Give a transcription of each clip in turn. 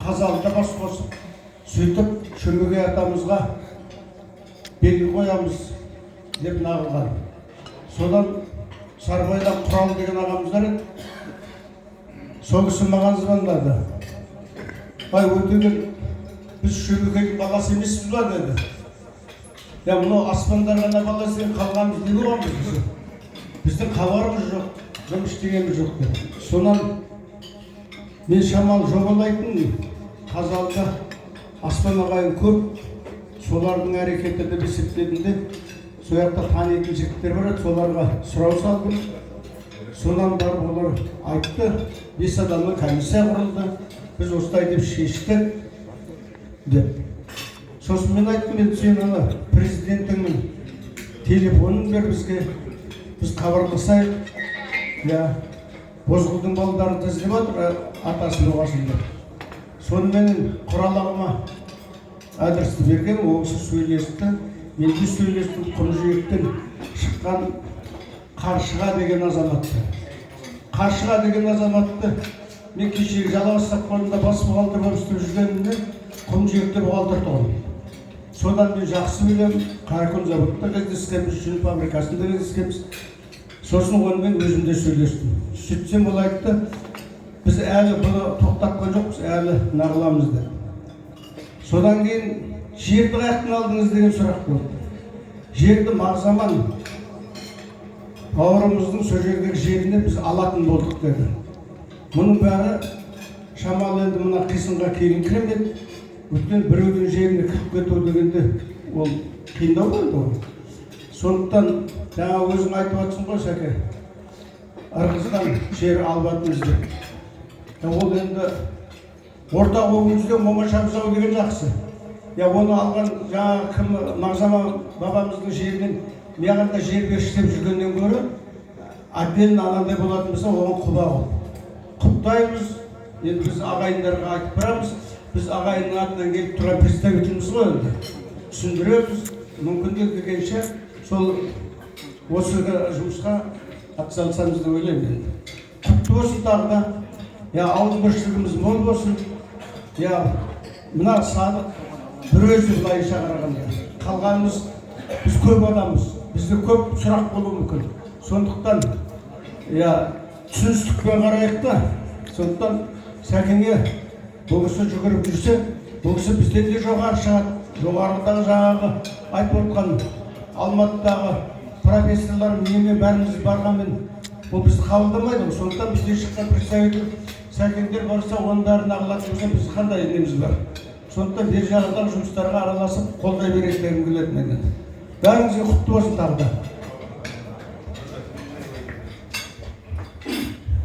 қазалыда бас қосып, сөйтіп Шөмекей атамызға белгі қоямыз деп нағылған. Содан Сарбайдан Құрал деген ағамыздар еді. Сол кісі маған звондады. Өтеген, біз Шөмекейдің баласы емеспіз ба деді. Мұны аспандар ғана баласы қалғанымыз не боламыз біз? Біздің хабарымыз жоқ, жұмыс істегеніміз жоқ деді. Сонан мен шамалы жобалайтын Қазалыда аспан ағайын көп, солардың әрекеті деп есептедім. Сол жақта танитын жігіттер бар еді, соларға сұрау салдым. Сонан барып олар айтты, 5 адамның комиссия құрылды, біз осылай деп шештік деп. Сосын мен айттым, мен сен ана президентіңнің телефонын бер бізге, біз хабарласайық. Бозғылдың балдары іздеп отыр, атасының оғасында. Сонымен Құрал ағама адресті берген, ол кісі сөйлесті. Мен де сөйлестім, Құмжиектен шыққан Қаршыға деген азаматты. Қаршыға деген азаматты мен кешегі Жалауыз совхозында бас бухгалтер болып істеп жүргенімде Құмжиекте бухгалтер тұғым. Содан мен жақсы білемін, Қаракөл заводында кездескенбіз, жүн фабрикасында кездескенбіз. Сосын онымен өзімде сөйлестім. Сөйтсем ол айтты, біз әлі бұны тоқтатқан жоқпыз, әлі нағыламыз деді. Содан кейін жерді қаяқтан алдыңыз деген сұрақ болды. Жерді Мағзаман бауырымыздың сол жердегі жеріне біз алатын болдық деді. Мұның бәрі шамалы енді мына қисынға келіңкіремеді. Өткен біреудің жеріне кіріп кету дегенде ол қиындау болды ғой. Сондықтан жаңа өзің айтып отырсың ғой, Сәке, ырғыздан жер албатымыз деп. Ол енді орта өңімізде момашамсау деген жақсы. Оны алған жаңа кім Мағзаман бабамыздың жерінен меғанда жер беріштеп жүргеннен көрі, отдельно анандай болатын болса, оған құба ғой. Құптаймыз, енді біз ағайындарға айтып барамыз, біз ағайынның атынан келіп тұрған представителіміз ғой енді. Түсіндіреміз, мүмкіндік келгенше сол осы жұмысқа атсалысамыз деп ойлаймын. Құтты болсын тағы да, ауызбіршілігіміз мол болсын. Мына Садық бір өзі былайша қарағанда. Қалғанымыз біз көп адамыз, бізде көп сұрақ болуы мүмкін. Сондықтан түсіністікпен қарайық та, сондықтан Сәкенге бұл кісі жүгіріп жүрсе, бұл кісі бізден де жоғары шығады. Жоғарыдағы жаңағы айтып отқан Алматыдағы профессорлар менімен бәріміз барғанмен бұл бізді қабылдамайды. Сондықтан бізде шыққан представитель Сәкендер барса, оның бәрін ағылатын болса, біз қандай неміз бар. Сондықтан бер жағындағы жұмыстарға араласып, қолдай беретіндерін келеді менен. Бәріңізге құтты болсын тағы да.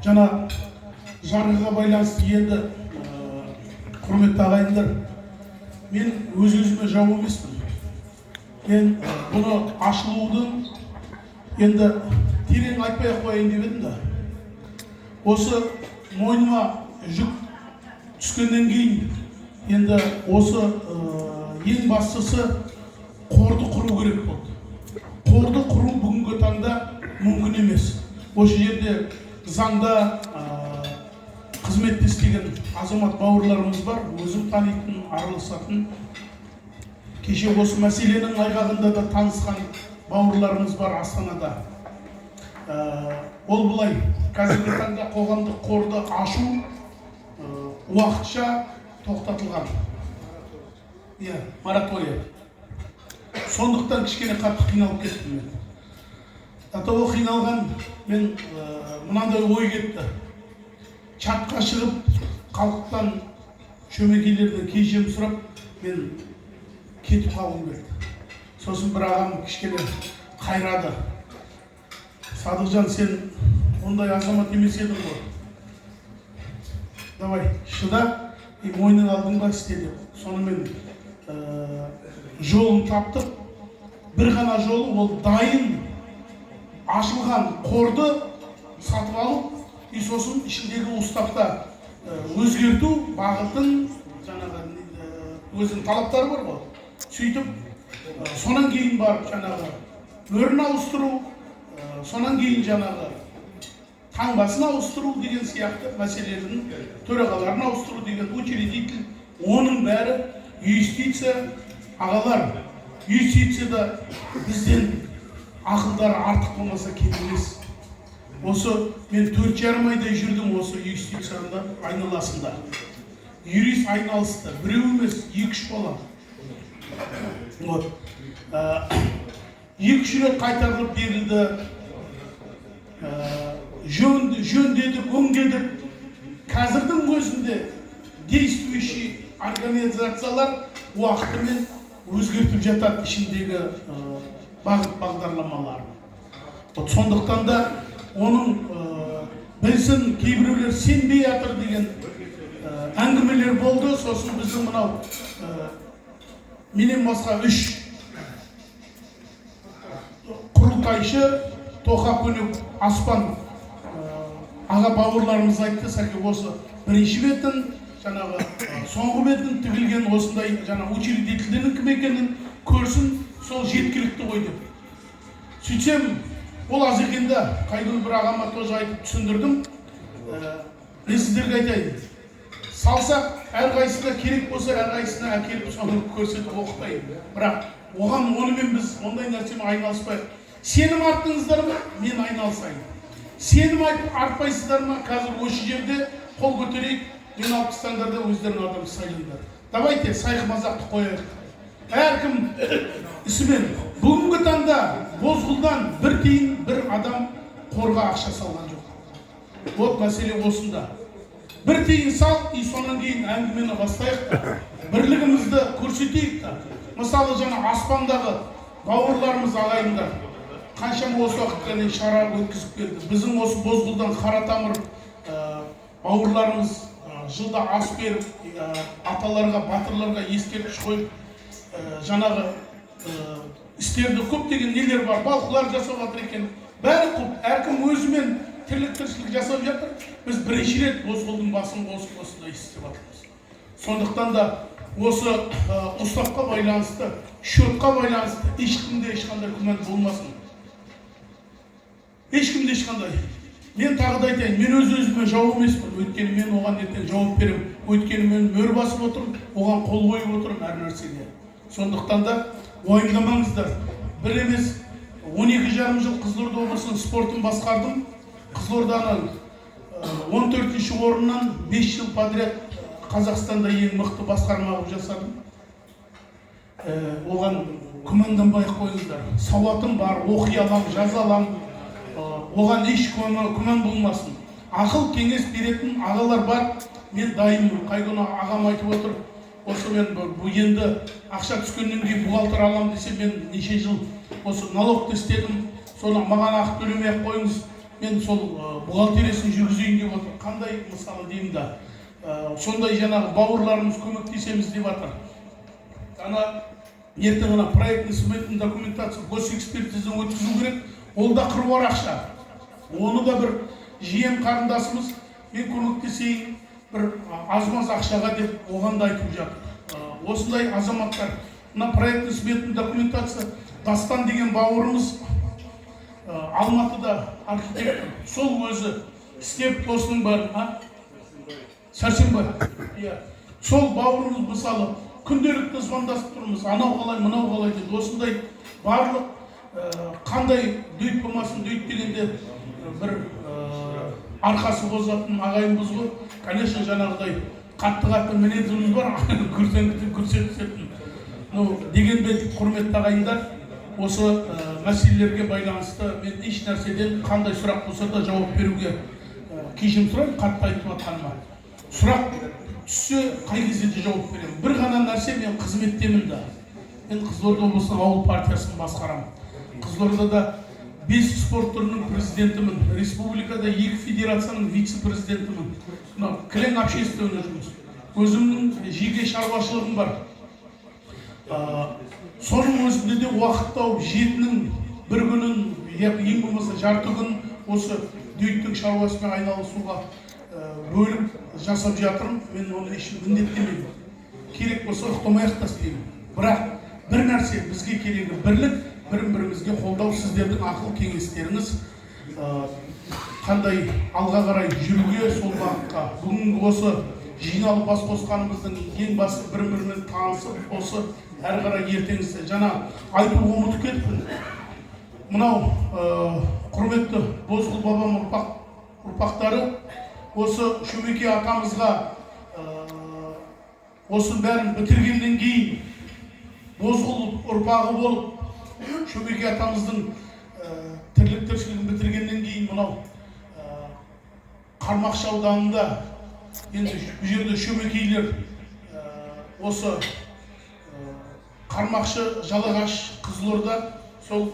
Жаңа жарғыға байланысты енді құрметті ағайындар, мен өз-өзіме жау емеспін. Мен бұны ашылудың енді терең айтпай қояйын деп едім да. Осы мойныма жүк түскеннен кейін енді осы ең бастысы қорды құру керек болды. Қорды құру бүгінгі таңда мүмкін емес. Осы жерде заңда қызметте істеген азамат бауырларымыз бар, өзім танитын, араласатын. Кеше осы мәселенің айғағында да танысқан бауырларымыз бар Астанада. Ол бұлай, қазіргі таңда қоғамдық қорды ашу уақытша тоқтатылған. Моратория. Сондықтан кішкене қатты қиналып кеттім мен. Атауы қиналған мен мынандай ой кетті. Чатқа шығып, халықтан, шөмекейлерден кешірім сұрап, мен кетіп қалғым келді. Сосын бір ағам кішкене қайрады. Садықжан, сен ондай азамат емес едің ғой. Давай, шыда, мойның алдың ба істе деп. Сонымен жолын таптық. Бір ғана жолы ол дайын ашылған қорды сатып алып, сосын ішіндегі уставта өзгерту бағытын, жаңағы өзінің талаптары бар ғой. Сөйтіп, сонан кейін барып жаңағы өрін ауыстыру, сонан кейін жаңағы таңбасын ауыстыру деген сияқты мәселелердің төрағаларын ауыстыру деген учредитель, оның бәрі юстиция ағалар. Юстицияда бізден ақылдары артық болмаса кем емес. Осы мен 4,5 айдай жүрдім осы юстицияда айналасында. Юрист айналысты, біреу емес, 2-3 бала. 2-3 рет қайтарылып берілді. Жөндедік, өңдедік. Қазірдің өзінде действующий организациялар уақытымен өзгертіп жатады ішіндегі бағыт бағдарламаларын. Сондықтан да оның білсін, кейбіреулер сенбей жатыр деген әңгімелер болды. Сосын біздің мынау менен басқа 3 құрылтайшы Тоқакөнек Аспан аға бауырларымыз айтты, сәке осы бірінші бетін, жаңағы соңғы бетін тігілген осындай жаңа учредительдің кім екенін көрсін, сол жеткілікті ғой деп. Сөйтсем, ол аз екенде Қайдың бір ағама тоже айтып түсіндірдім. Мен сіздерге айтайын. Салсақ, әрқайсысына керек болса, әрқайсысына әкеліп соны көрсетіп оқытайын. Бірақ оған онымен біз ондай нәрсемен айналыспайық. Сенім арттыңыздар ма? Мен айналысайын. Сенім артпайсыздар ма? Қазір осы жерде қол көтерейік. Мен Алпыстандарда өздерінің адам сайлаңдар. Давайте сайқы мазақты қояйық. Әркім ісімен. Бүгінгі таңда Бозғылдан бір тиын бір адам қорға ақша салған жоқ. Вот мәселе осында. Бір тиын сал, сонан кейін әңгімені бастайық. Бірлігімізді көрсетейік. Мысалы жаңа Аспандағы бауырларымыз ағайындар қаншама осы уақытқа шара өткізіп келді. Біздің осы Бозғылдан Қаратамыр бауырларымыз жылда ас беріп, аталарға, батырларға ескерткіш қойып, жаңағы істерді көптеген нелер бар, балқылар жасап жатыр екен. Бәрі құп, әркім өзімен тірлік тіршілік жасап жатыр. Біз бірінші рет Бозғылдың басын осындай істеп жатырмыз. Сондықтан да осы ұстапқа байланысты, шотқа байланысты ешкімде ешқандай күмән болмасын. Ешкімде ешқандай. Мен тағы да айтайын, мен өз-өзіме жауап емеспін. Өйткені мен оған ертең жауап беремін. Өйткені мен мөр басып отырмын, оған қол қойып отырмын әр нәрсеге. Сондықтан да уайымдамаңыздар. Бір емес, 12,5 жыл Қызылорда облысының спортын басқардым. Қызылорданың 14-ші орыннан 5 жыл подряд Қазақстанда ең мықты басқарма қылып жасадым. Оған күмәнданбай-ақ қойыңыздар. Сауатым бар, оқи алам, жаза алам. Оған еш күмән болмасын. Ақыл кеңес беретін ағалар бар. Мен дайынмын. Қайдың ағам айтып отыр. Осы мен бұл енді ақша түскеннен кейін бухгалтер алам десе, мен неше жыл осы налогты істедім. Соны маған ақы төлемей-ақ қойыңыз. Мен сол бухгалтериясын жүргізейін деп отыр. Қандай мысалы деймін да. Сондай жаңағы бауырларымыз көмектесеміз деп жатыр. Ана ертең ана проектный сметный документация, госэкспертизаны өткізу керек. Ол да қыруар ақша. Оны да бір жиен қарындасымыз мен көмектесейін бір аз-маз ақшаға деп оған да айтып жатыр. Осындай азаматтар, мына проектный сметный документация Дастан деген бауырымыз Алматыда архитектор. Сол өзі істеп осының бәрін, Сәрсенбай. Сол бауырымыз мысалы күнделікті звондасып тұрмыз. Анау қалай, мынау қалай дейді. Осындай барлық қандай дөйт болмасын, дөйт дегенде бір арқасы қозатын ағайынбыз ғой. Конечно, жаңағыдай қатты мінезіміз бар, көрсететін. Дегенде құрметті ағайындар, осы мәселелерге байланысты мен еш нәрседен қандай сұрақ болса да жауап беруге кешірім сұраймын, қатты айтып жатқаныма. Сұрақ түссе қай кезде де жауап беремін. Бір ғана нәрсе, мен қызметтемін да. Мен Қызылорда облысының ауыл партиясын басқарамын. Қызылордада 5 спорт түрінің президентімін, республикада 2 федерацияның вице-президентімін. Кілең общественный жұмыс. Өзімнің жеке шаруашылығым бар. Соның өзінде де уақыт тауып, жетінің бір күнін, ең болмаса жарты күн осы дөйттің шаруасымен айналысуға бөліп жасап жатырмын. Мен оны еш міндеттемеймін. Керек болса ұқтамай-ақ та істеймін. Бірақ бір нәрсе, бізге керегі бірлік, бірін-бірімізге қолдау, сіздердің ақыл кеңестеріңіз. қандай алға қарай жүруге, сол бағытқа бүгінгі осы жиналып бас қосқанымыздың ең басты бір-бірімен танысып, осы әрі қарай ертеңгісі жаңа айтуға ұмытып кетіппін. Мынау құрметті Бозғыл бабам ұрпақтары осы Шөмеке атамызға осы бәрін бітіргеннен кейін Бозғыл ұрпағы болып Шөмеке атамыздың тірлік тіршілігін бітіргеннен кейін мынау Қармақшы ауданында енді бұл жерде Шөмекейлер осы Қармақшы, Жалағаш, Қызылорда сол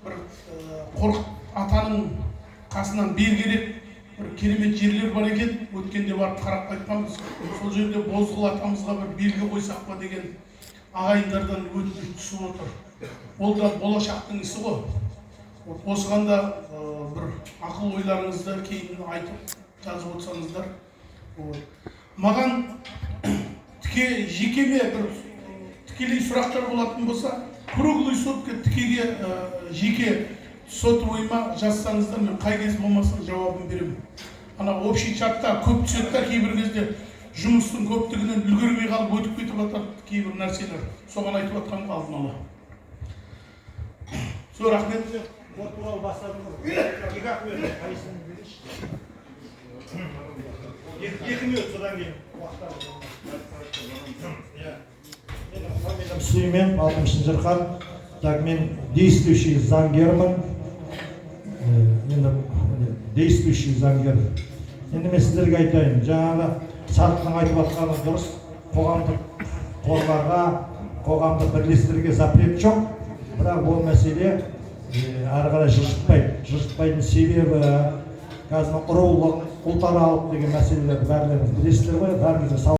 бір Қорқыт атаның қасынан бергерек бір керемет жерлер бар екен. Өткенде барып қарап қайтқанбыз. Сол жерде Бозғыл атамызға бір белгі қойсақ па деген ағайындардан өтініш түсіп отыр. Ол да болашақтың ісі ғой. Осыған да бір ақыл ойларыңызды кейін айтып жазып отырсаңыздар. Маған жекеме бір тікелей сұрақтар болатын болса, круглый сотка тікеге жеке сотовыйма жазсаңыздар, мен қай кез болмасын жауабын беремін. Ана общий чатта көп түсеттер, кейбір кезде жұмыстың көптігінен үлгермей қалып өтіп кетіп жатады кейбір нәрселер. Соған айтып жатқанмын алдын ала. Сол рахмет. Вот туралы бастадыңыз. Екі ақ минут қайсысын беріңізші. 2 минут содан кейін Сүлеймен, алтын Шынжырхан. Так, мен действующий заңгермін. Действующий заңгер. Енді мен сіздерге айтайын. Жаңағы Сарқының айтып жатқаны дұрыс. Қоғамдық қорларға, қоғамдық бірлестіктерге запрет жоқ. Бірақ ол мәселе әрі қарай жылжытпайтын себебі қазір ұлтаралық деген мәселелерді бәрілеріңіз білесіздер ғой, бәрімізде